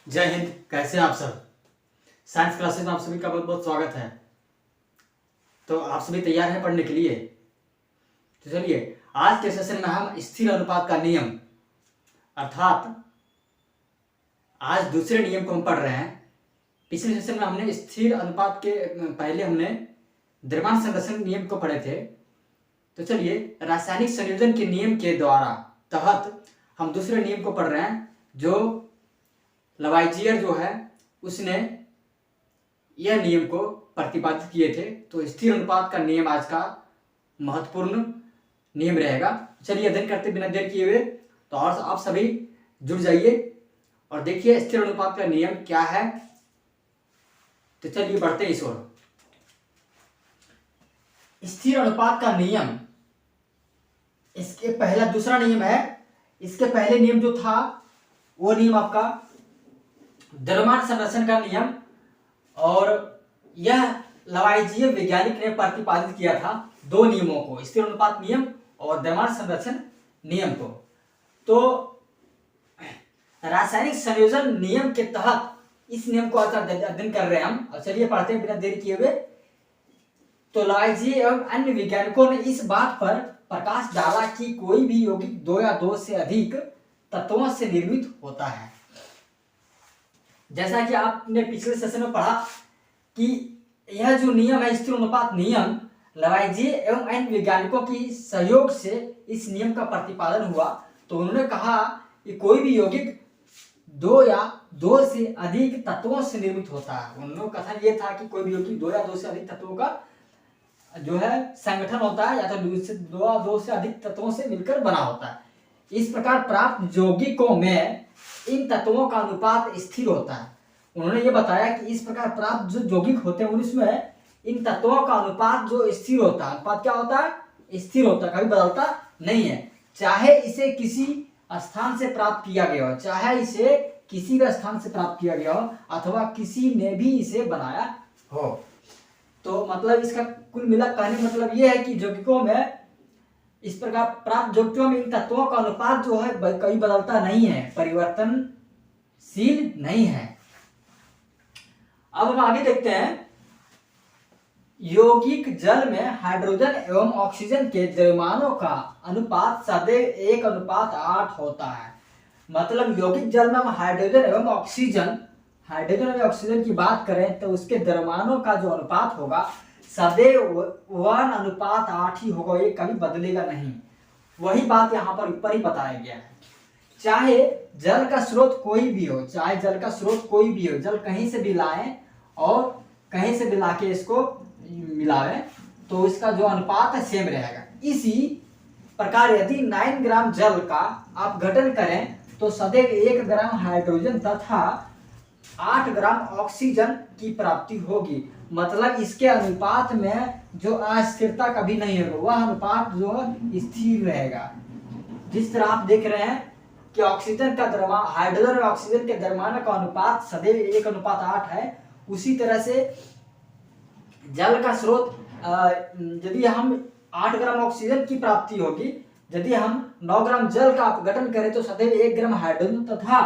जय हिंद। कैसे हैं आप सब। साइंस क्लासेस में आप सभी का बहुत बहुत स्वागत है। तो आप सभी तैयार हैं पढ़ने के लिए। तो चलिए आज के सेशन में हम स्थिर अनुपात का नियम अर्थात आज दूसरे नियम को हम पढ़ रहे हैं। पिछले सेशन में हमने स्थिर अनुपात के पहले हमने द्रव्यमान संरक्षण नियम को पढ़े थे। तो चलिए रासायनिक संयोजन के नियम के द्वारा तहत हम दूसरे नियम को पढ़ रहे हैं जो लवाइजियर जो है उसने यह नियम को प्रतिपादित किए थे। तो स्थिर अनुपात का नियम आज का महत्वपूर्ण नियम रहेगा। चलिए अध्ययन करते बिना देर किए हुए। तो और आप सभी जुड़ जाइए और देखिए स्थिर अनुपात का नियम क्या है। तो चलिए बढ़ते हैं इस ओर। स्थिर अनुपात का नियम इसके पहला दूसरा नियम है। इसके पहले नियम जो था वो नियम आपका द्रव्यमान संरक्षण का नियम, और यह लवाइजियर वैज्ञानिक ने प्रतिपादित किया था दो नियमों को, स्थिर अनुपात नियम और द्रव्यमान संरक्षण नियम को। तो रासायनिक संयोजन नियम के तहत इस नियम को अध्ययन कर रहे हैं हम। और चलिए पढ़ते हैं बिना देरी किए हुए। तो लवाइजियर एवं अन्य वैज्ञानिकों ने इस बात पर प्रकाश डाला कि कोई भी यौगिक दो या दो से अधिक तत्वों से निर्मित होता है। जैसा कि आपने पिछले सेशन में पढ़ा कि यह जो नियम है स्थिर अनुपात नियम, लवाइजियर एवं अन्य वैज्ञानिकों की सहयोग से इस नियम का प्रतिपादन हुआ। तो उन्होंने कहा कि कोई भी यौगिक दो या दो से अधिक तत्वों से निर्मित होता है। उन्होंने कथन ये था कि कोई भी यौगिक दो या दो से अधिक तत्वों का जो है संगठन होता है, या तो दो से अधिक तत्वों से मिलकर बना होता है। इस प्रकार प्राप्त यौगिकों में इन तत्वों का अनुपात स्थिर होता है। उन्होंने ये बताया कि इस प्रकार प्राप्त जो यौगिक होते हैं उनमें इन तत्वों का अनुपात जो स्थिर होता है, अनुपात क्या होता है? स्थिर होता है, कभी बदलता नहीं है। चाहे इसे किसी स्थान से प्राप्त किया गया हो, चाहे इसे किसी भी स्थान से प्राप्त किया गया हो, अथवा किसी ने भी इसे बनाया हो। तो मतलब इसका कुल मिला कहने का मतलब यह है कि यौगिकों में इस प्रकार प्राप्त यौगिकों में इन तत्वों का अनुपात जो है कभी बदलता नहीं है, परिवर्तनशील नहीं है। अब हम आगे देखते हैं। यौगिक जल में हाइड्रोजन एवं ऑक्सीजन के द्रव्यमानों का अनुपात सदैव 1:8 होता है। मतलब यौगिक जल में हम हाइड्रोजन एवं ऑक्सीजन की बात करें तो उसके द्रव्यमानों का जो अनुपात होगा सदैव 1:8 ही होगा, ये कभी बदलेगा नहीं। वही बात यहाँ पर ऊपर ही बताया गया है। चाहे जल का स्रोत कोई भी हो, जल कहीं से भी लाएं और कहीं से भी लाके इसको मिलाएं तो इसका जो अनुपात है सेम रहेगा। इसी प्रकार यदि 9 ग्राम जल का आप गठन करें तो सदैव 1 ग्राम हाइड्रोजन तथा 8 ग्राम ऑक्सीजन की प्राप्ति होगी। मतलब इसके अनुपात में जो अस्थिरता कभी नहीं होगा, वह अनुपात जो स्थिर रहेगा। जिस तरह आप देख रहे हैं कि ऑक्सीजन का द्रव्यमान, हाइड्रोजन और ऑक्सीजन के द्रव्यमान का अनुपात सदैव 1:8 है, उसी तरह से जल का स्रोत यदि हम 8 ग्राम ऑक्सीजन की प्राप्ति होगी, यदि हम 9 ग्राम जल का गठन करें तो सदैव 1 ग्राम हाइड्रोजन तथा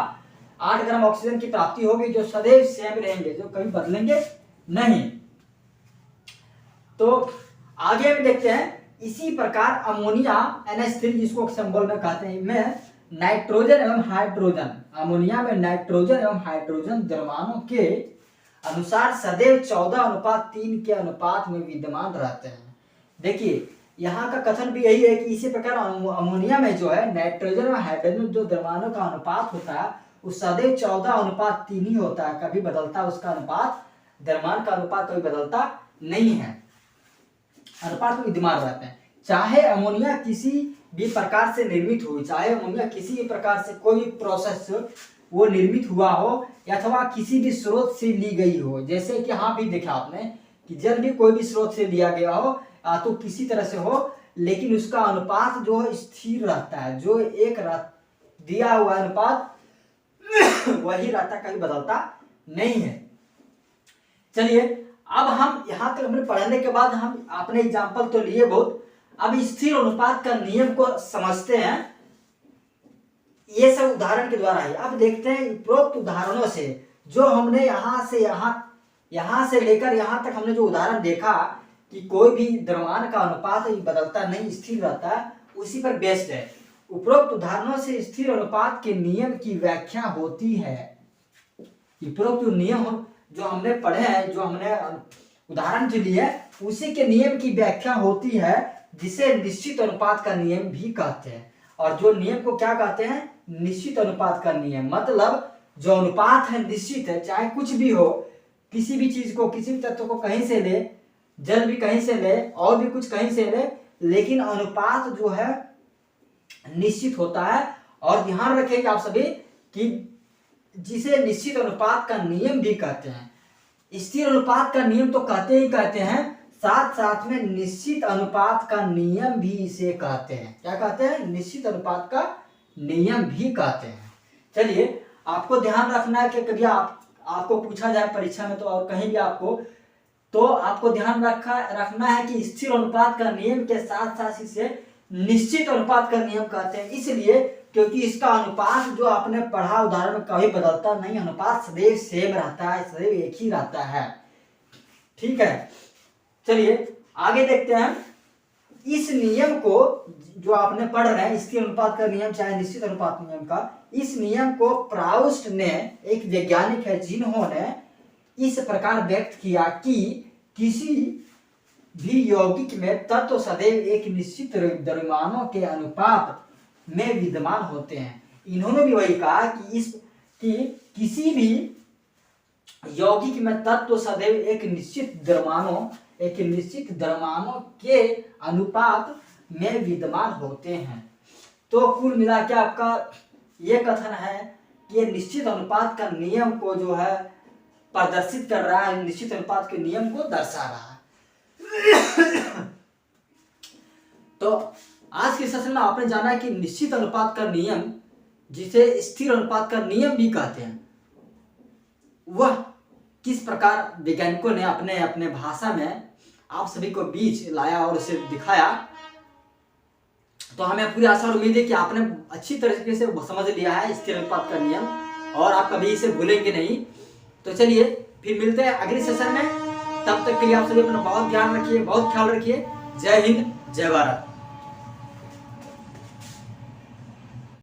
8 ग्राम ऑक्सीजन की प्राप्ति होगी, जो सदैव सेम रहेंगे, जो कभी बदलेंगे नहीं। तो आगे हम देखते हैं। इसी प्रकार अमोनिया NH3 जिसको सिंबल में कहते हैं, में नाइट्रोजन एवं हाइड्रोजन, अमोनिया में नाइट्रोजन एवं हाइड्रोजन द्रव्यमानों के अनुसार सदैव 14:3 के अनुपात में विद्यमान रहते हैं। देखिए यहाँ का कथन भी यही है कि इसी प्रकार अमोनिया में जो है नाइट्रोजन और हाइड्रोजन जो द्रव्यमानों का अनुपात होता है वो सदैव 14:3 ही होता है, कभी बदलता उसका अनुपात, द्रव्यमान का अनुपात कभी बदलता नहीं है, अनुपात विद्यमान रहते हैं। चाहे अमोनिया किसी भी प्रकार से निर्मित हुई, चाहे अमोनिया किसी भी प्रकार से कोई प्रोसेस वो निर्मित हुआ हो अथवा किसी भी स्रोत से ली गई हो। जैसे कि यहाँ भी देखा आपने कि जल भी कोई भी स्रोत से लिया गया हो तो किसी तरह से हो, लेकिन उसका अनुपात जो है स्थिर रहता है, जो एक दिया हुआ अनुपात वही रहता, कभी बदलता नहीं है। चलिए अब हम यहाँ तक हमने पढ़ने के बाद हम अपने एग्जाम्पल तो लिए बहुत, अब स्थिर अनुपात का नियम को समझते हैं। ये सब उदाहरण के द्वारा है। अब देखते हैं उपरोक्त उदाहरणों से जो हमने यहाँ से लेकर यहाँ तक हमने जो उदाहरण देखा कि कोई भी द्रव्यमान का अनुपात बदलता नहीं, स्थिर रहता है, उसी पर बेस्ड है। उपरोक्त उदाहरणों से स्थिर अनुपात के नियम की व्याख्या होती है। उपरोक्त नियम जो हमने पढ़े हैं, जो हमने उदाहरण जो लिए उसी के नियम की व्याख्या होती है, जिसे निश्चित अनुपात का नियम भी कहते हैं। और जो नियम को क्या कहते हैं? निश्चित अनुपात का नियम। मतलब जो अनुपात है निश्चित है, चाहे कुछ भी हो, किसी भी चीज को, किसी भी तत्व को कहीं से ले, जल भी कहीं से ले और भी कुछ कहीं से ले, लेकिन अनुपात जो है निश्चित होता है। और ध्यान रखेंगे आप सभी कि जिसे निश्चित अनुपात का नियम भी कहते हैं। स्थिर अनुपात का नियम तो कहते ही कहते हैं, साथ साथ में निश्चित अनुपात का नियम भी इसे कहते हैं। क्या कहते हैं? निश्चित अनुपात का नियम भी कहते हैं। चलिए, आपको ध्यान रखना है कि कभी आपको पूछा जाए परीक्षा में तो और कहीं भी आपको ध्यान रखना है कि स्थिर अनुपात का नियम के साथ साथ इसे निश्चित अनुपात का नियम कहते हैं। इसलिए क्योंकि इसका अनुपात जो आपने पढ़ा उदाहरण में कभी बदलता नहीं, अनुपात सदैव सेम रहता है, सदैव एक ही रहता है। ठीक है, चलिए आगे देखते हैं। इस नियम को जो आपने पढ़ रहे हैं, स्थिर अनुपात का नियम चाहे निश्चित अनुपात नियम का, इस नियम को प्राउस्ट ने, एक वैज्ञानिक है जिन्होंने इस प्रकार व्यक्त किया कि किसी भी यौगिक में तत्व सदैव एक निश्चित द्रव्यमानों के अनुपात में विद्यमान होते हैं। इन्होंने भी वही कहा कि किसी भी यौगिक में तत्व सदैव एक निश्चित द्रव्यमानों के अनुपात में विद्यमान होते हैं। तो कुल मिला के आपका ये कथन है कि निश्चित अनुपात का नियम को जो है प्रदर्शित कर रहा है, निश्चित अनुपात के नियम को दर्शा रहा है। तो आज के सेशन में आपने जाना कि निश्चित अनुपात का नियम, जिसे स्थिर अनुपात का नियम भी कहते हैं, वह किस प्रकार वैज्ञानिकों ने अपने अपने भाषा में आप सभी को बीच लाया और उसे दिखाया। तो हमें पूरी आशा और उम्मीद है कि आपने अच्छी तरीके से समझ लिया है स्थिर अनुपात का नियम और आप कभी इसे भूलेंगे नहीं। तो चलिए फिर मिलते हैं अगले सेशन में। तब तक के लिए आप सभी अपना बहुत ध्यान रखिए, बहुत ख्याल रखिए। जय हिंद, जय भारत।